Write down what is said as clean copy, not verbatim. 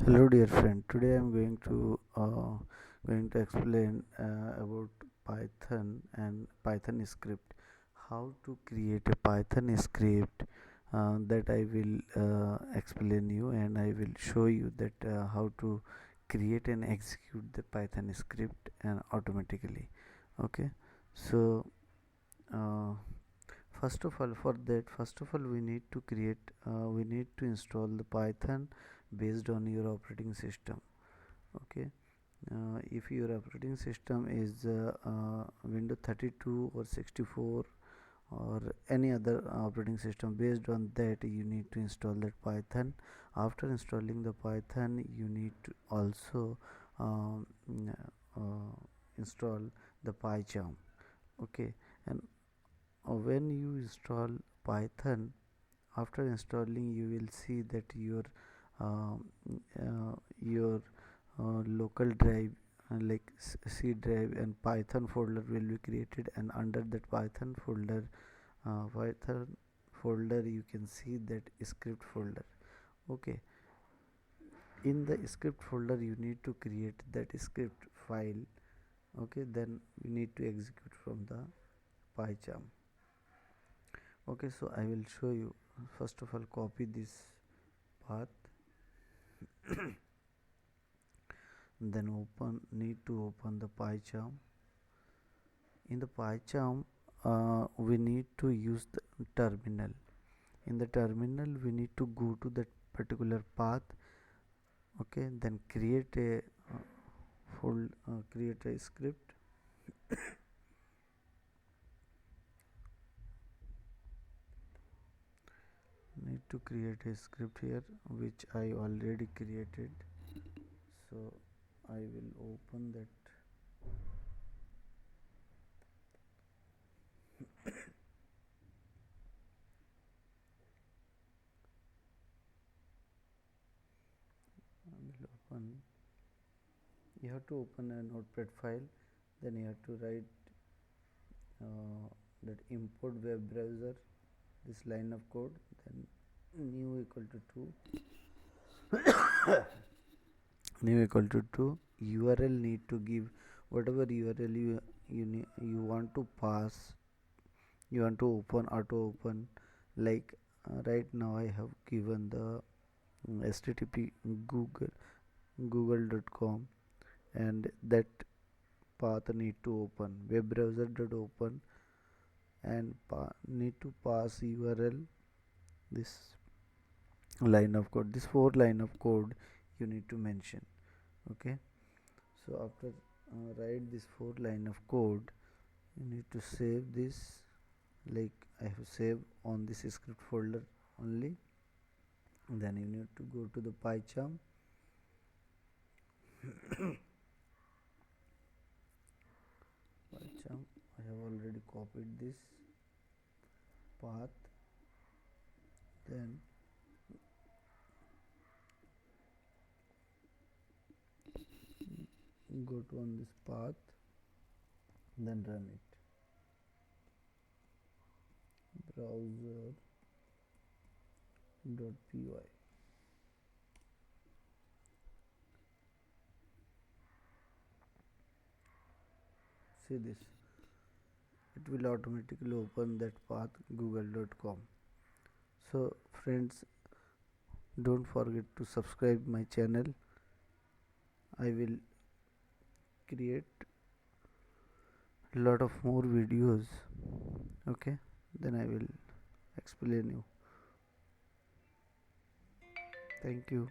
Hello, dear friend. Today I am going to explain about Python and Python script. How to create a Python script that I will explain you, and I will show you that how to create and execute the Python script and automatically. Okay, so uh, first of all, we need to install the Python based on your operating system. Okay, if your operating system is Windows 32 or 64 or any other operating system, based on that you need to install that Python. After installing the Python, you need to also um, uh, install the PyCharm. Okay, and when you install Python, after installing you will see that um, your local drive like C drive and Python folder will be created, and under that Python folder you can see that script folder. Okay, in the script folder you need to create that script file. Okay, then we need to execute from the PyCharm. Okay, so I will show you. First of all, copy this path, then need to open the PyCharm. In the PyCharm, we need to use the terminal. In the terminal we need to go to that particular path. Okay, then create a script. Need to create a script here, which I already created. So I will open that. I will open. You have to open a notepad file, then you have to write that import web browser, this line of code, then new equal to 2, new equal to 2. URL need to give whatever URL you want to pass. You want to open auto open, like right now I have given the http google.com, and that path need to open web browser dot open, and need to pass URL, this line of code, this 4 line of code you need to mention. Okay, so after write this 4 line of code, you need to save this, like I have saved on this script folder only. Then you need to go to the PyCharm. PyCharm, I have already copied this path. Then go to on this path, then run it. Browser.py. See this, it will automatically open that path google.com. So friends, don't forget to subscribe my channel. I will create lot of more videos. Okay, then I will explain you. Thank you.